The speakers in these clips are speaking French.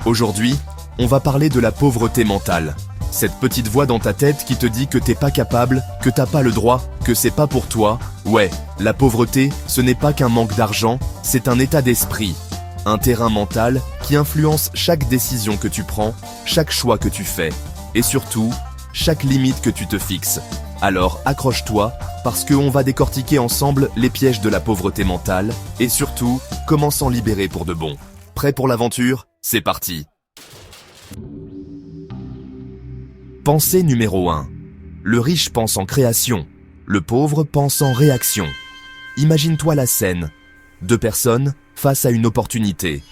Aujourd'hui, on va parler de la pauvreté mentale. Cette petite voix dans ta tête qui te dit que t'es pas capable, que t'as pas le droit, que c'est pas pour toi. Ouais, la pauvreté, ce n'est pas qu'un manque d'argent, c'est un état d'esprit. Un terrain mental qui influence chaque décision que tu prends, chaque choix que tu fais, et surtout, chaque limite que tu te fixes. Alors accroche-toi, parce qu'on va décortiquer ensemble les pièges de la pauvreté mentale, et surtout, comment s'en libérer pour de bon. Prêt pour l'aventure? C'est parti! Pensée numéro 1. Le riche pense en création, le pauvre pense en réaction. Imagine-toi la scène. Deux personnes face à une opportunité.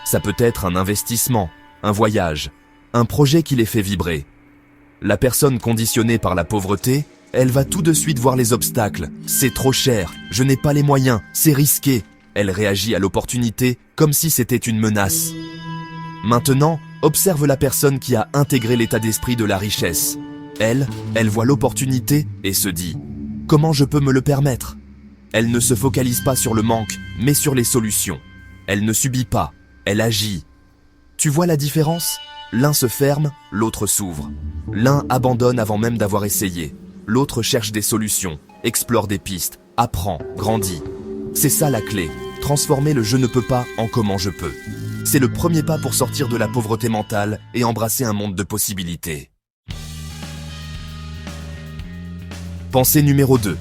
Ça peut être un investissement, un voyage, un projet qui les fait vibrer. La personne conditionnée par la pauvreté, elle va tout de suite voir les obstacles. C'est trop cher, je n'ai pas les moyens, c'est risqué. Elle réagit à l'opportunité comme si c'était une menace. Maintenant, observe la personne qui a intégré l'état d'esprit de la richesse. Elle voit l'opportunité et se dit « Comment je peux me le permettre ?» Elle ne se focalise pas sur le manque, mais sur les solutions. Elle ne subit pas, elle agit. Tu vois la différence? L'un se ferme, l'autre s'ouvre. L'un abandonne avant même d'avoir essayé. L'autre cherche des solutions, explore des pistes, apprend, grandit. C'est ça la clé, transformer le « je ne peux pas » en « comment je peux ». C'est le premier pas pour sortir de la pauvreté mentale et embrasser un monde de possibilités. Pensée numéro 2.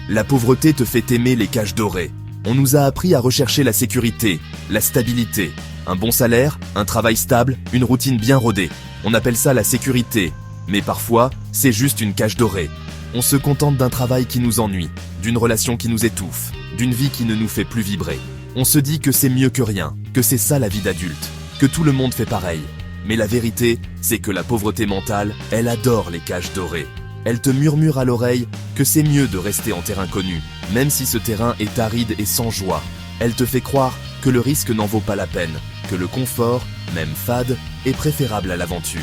La pauvreté te fait aimer les cages dorées. On nous a appris à rechercher la sécurité, la stabilité, un bon salaire, un travail stable, une routine bien rodée. On appelle ça la sécurité, mais parfois, c'est juste une cage dorée. On se contente d'un travail qui nous ennuie, d'une relation qui nous étouffe, d'une vie qui ne nous fait plus vibrer. On se dit que c'est mieux que rien, que c'est ça la vie d'adulte, que tout le monde fait pareil. Mais la vérité, c'est que la pauvreté mentale, elle adore les cages dorées. Elle te murmure à l'oreille que c'est mieux de rester en terrain connu, même si ce terrain est aride et sans joie. Elle te fait croire que le risque n'en vaut pas la peine, que le confort, même fade, est préférable à l'aventure.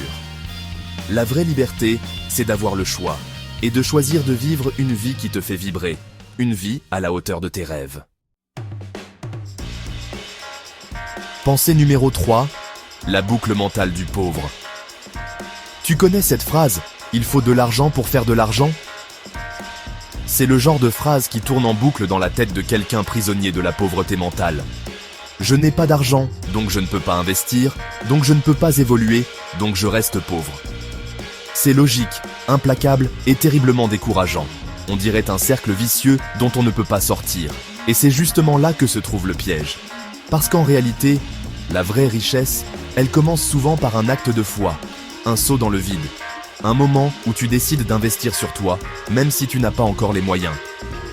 La vraie liberté, c'est d'avoir le choix, et de choisir de vivre une vie qui te fait vibrer, une vie à la hauteur de tes rêves. Pensée numéro 3, la boucle mentale du pauvre. Tu connais cette phrase « il faut de l'argent pour faire de l'argent » ? C'est le genre de phrase qui tourne en boucle dans la tête de quelqu'un prisonnier de la pauvreté mentale. Je n'ai pas d'argent, donc je ne peux pas investir, donc je ne peux pas évoluer, donc je reste pauvre. C'est logique, implacable et terriblement décourageant. On dirait un cercle vicieux dont on ne peut pas sortir. Et c'est justement là que se trouve le piège. Parce qu'en réalité, la vraie richesse, elle commence souvent par un acte de foi, un saut dans le vide, un moment où tu décides d'investir sur toi, même si tu n'as pas encore les moyens.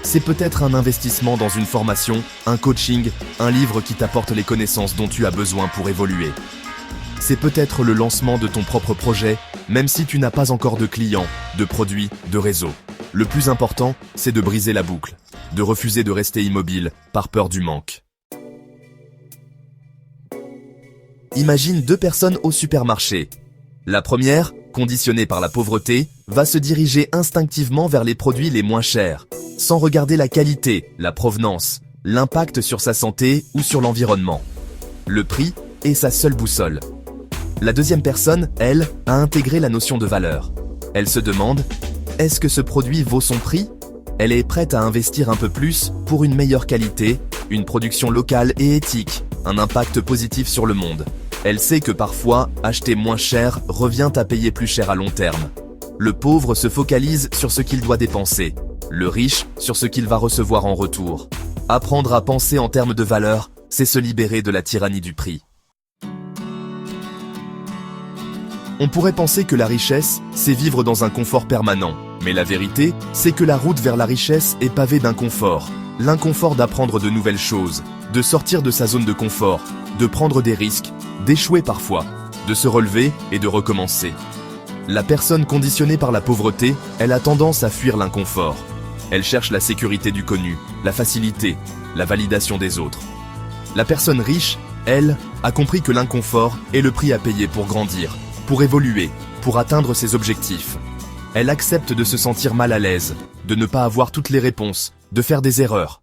C'est peut-être un investissement dans une formation, un coaching, un livre qui t'apporte les connaissances dont tu as besoin pour évoluer. C'est peut-être le lancement de ton propre projet, même si tu n'as pas encore de clients, de produits, de réseau. Le plus important, c'est de briser la boucle, de refuser de rester immobile par peur du manque. Imagine deux personnes au supermarché. La première, conditionnée par la pauvreté, va se diriger instinctivement vers les produits les moins chers, sans regarder la qualité, la provenance, l'impact sur sa santé ou sur l'environnement. Le prix est sa seule boussole. La deuxième personne, elle, a intégré la notion de valeur. Elle se demande, est-ce que ce produit vaut son prix ? Elle est prête à investir un peu plus pour une meilleure qualité, une production locale et éthique, un impact positif sur le monde. Elle sait que parfois, acheter moins cher revient à payer plus cher à long terme. Le pauvre se focalise sur ce qu'il doit dépenser, le riche sur ce qu'il va recevoir en retour. Apprendre à penser en termes de valeur, c'est se libérer de la tyrannie du prix. On pourrait penser que la richesse, c'est vivre dans un confort permanent. Mais la vérité, c'est que la route vers la richesse est pavée d'inconfort. L'inconfort d'apprendre de nouvelles choses, de sortir de sa zone de confort, de prendre des risques, d'échouer parfois, de se relever et de recommencer. La personne conditionnée par la pauvreté, elle a tendance à fuir l'inconfort. Elle cherche la sécurité du connu, la facilité, la validation des autres. La personne riche, elle, a compris que l'inconfort est le prix à payer pour grandir, pour évoluer, pour atteindre ses objectifs. Elle accepte de se sentir mal à l'aise, de ne pas avoir toutes les réponses, de faire des erreurs.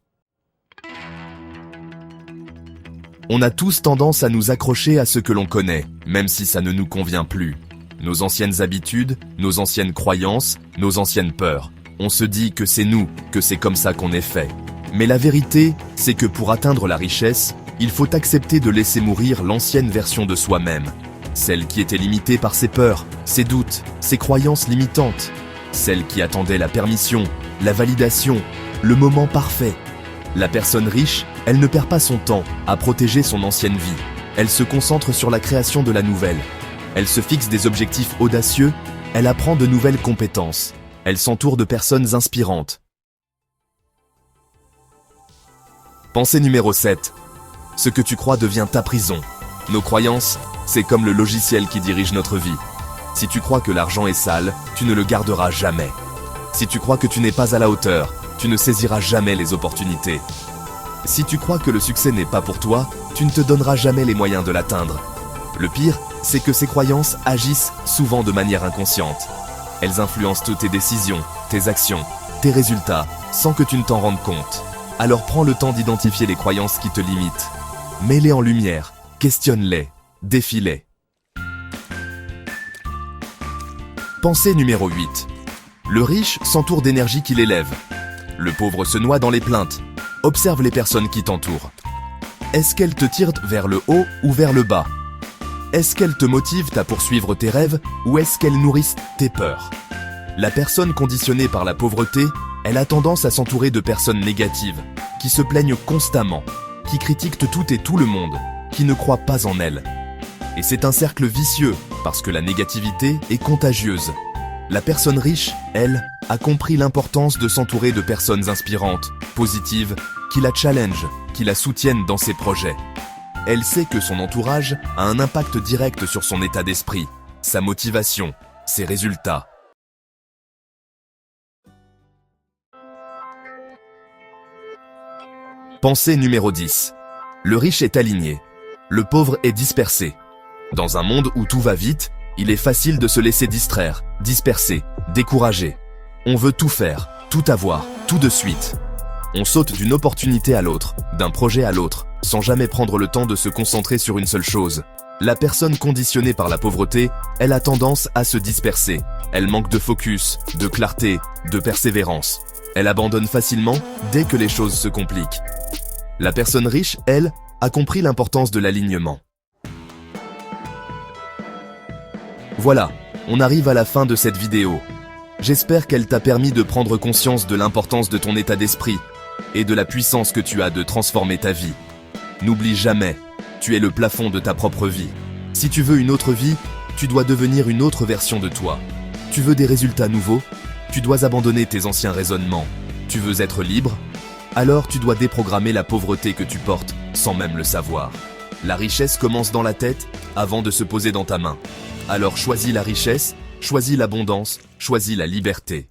On a tous tendance à nous accrocher à ce que l'on connaît, même si ça ne nous convient plus. Nos anciennes habitudes, nos anciennes croyances, nos anciennes peurs. On se dit que c'est nous, que c'est comme ça qu'on est fait. Mais la vérité, c'est que pour atteindre la richesse, il faut accepter de laisser mourir l'ancienne version de soi-même. Celle qui était limitée par ses peurs, ses doutes, ses croyances limitantes. Celle qui attendait la permission, la validation, le moment parfait. La personne riche, elle ne perd pas son temps à protéger son ancienne vie. Elle se concentre sur la création de la nouvelle. Elle se fixe des objectifs audacieux, elle apprend de nouvelles compétences. Elle s'entoure de personnes inspirantes. Pensée numéro 7. Ce que tu crois devient ta prison. Nos croyances, c'est comme le logiciel qui dirige notre vie. Si tu crois que l'argent est sale, tu ne le garderas jamais. Si tu crois que tu n'es pas à la hauteur, tu ne saisiras jamais les opportunités. Si tu crois que le succès n'est pas pour toi, tu ne te donneras jamais les moyens de l'atteindre. Le pire, c'est que ces croyances agissent souvent de manière inconsciente. Elles influencent toutes tes décisions, tes actions, tes résultats, sans que tu ne t'en rendes compte. Alors prends le temps d'identifier les croyances qui te limitent. Mets-les en lumière, questionne-les, défie-les. Pensée numéro 8. Le riche s'entoure d'énergie qui l'élève. Le pauvre se noie dans les plaintes. Observe les personnes qui t'entourent. Est-ce qu'elles te tirent vers le haut ou vers le bas? Est-ce qu'elles te motivent à poursuivre tes rêves ou est-ce qu'elles nourrissent tes peurs? La personne conditionnée par la pauvreté, elle a tendance à s'entourer de personnes négatives, qui se plaignent constamment, qui critiquent tout et tout le monde, qui ne croient pas en elle. Et c'est un cercle vicieux, parce que la négativité est contagieuse. La personne riche, elle, a compris l'importance de s'entourer de personnes inspirantes, positives, qui la challengent, qui la soutiennent dans ses projets. Elle sait que son entourage a un impact direct sur son état d'esprit, sa motivation, ses résultats. Pensée numéro 10. Le riche est aligné. Le pauvre est dispersé. Dans un monde où tout va vite, il est facile de se laisser distraire, disperser, décourager. On veut tout faire, tout avoir, tout de suite. On saute d'une opportunité à l'autre, d'un projet à l'autre, sans jamais prendre le temps de se concentrer sur une seule chose. La personne conditionnée par la pauvreté, elle a tendance à se disperser. Elle manque de focus, de clarté, de persévérance. Elle abandonne facilement dès que les choses se compliquent. La personne riche, elle, a compris l'importance de l'alignement. Voilà, on arrive à la fin de cette vidéo. J'espère qu'elle t'a permis de prendre conscience de l'importance de ton état d'esprit et de la puissance que tu as de transformer ta vie. N'oublie jamais, tu es le plafond de ta propre vie. Si tu veux une autre vie, tu dois devenir une autre version de toi. Tu veux des résultats nouveaux? Tu dois abandonner tes anciens raisonnements. Tu veux être libre? Alors tu dois déprogrammer la pauvreté que tu portes sans même le savoir. La richesse commence dans la tête avant de se poser dans ta main. Alors choisis la richesse, choisis l'abondance, choisis la liberté.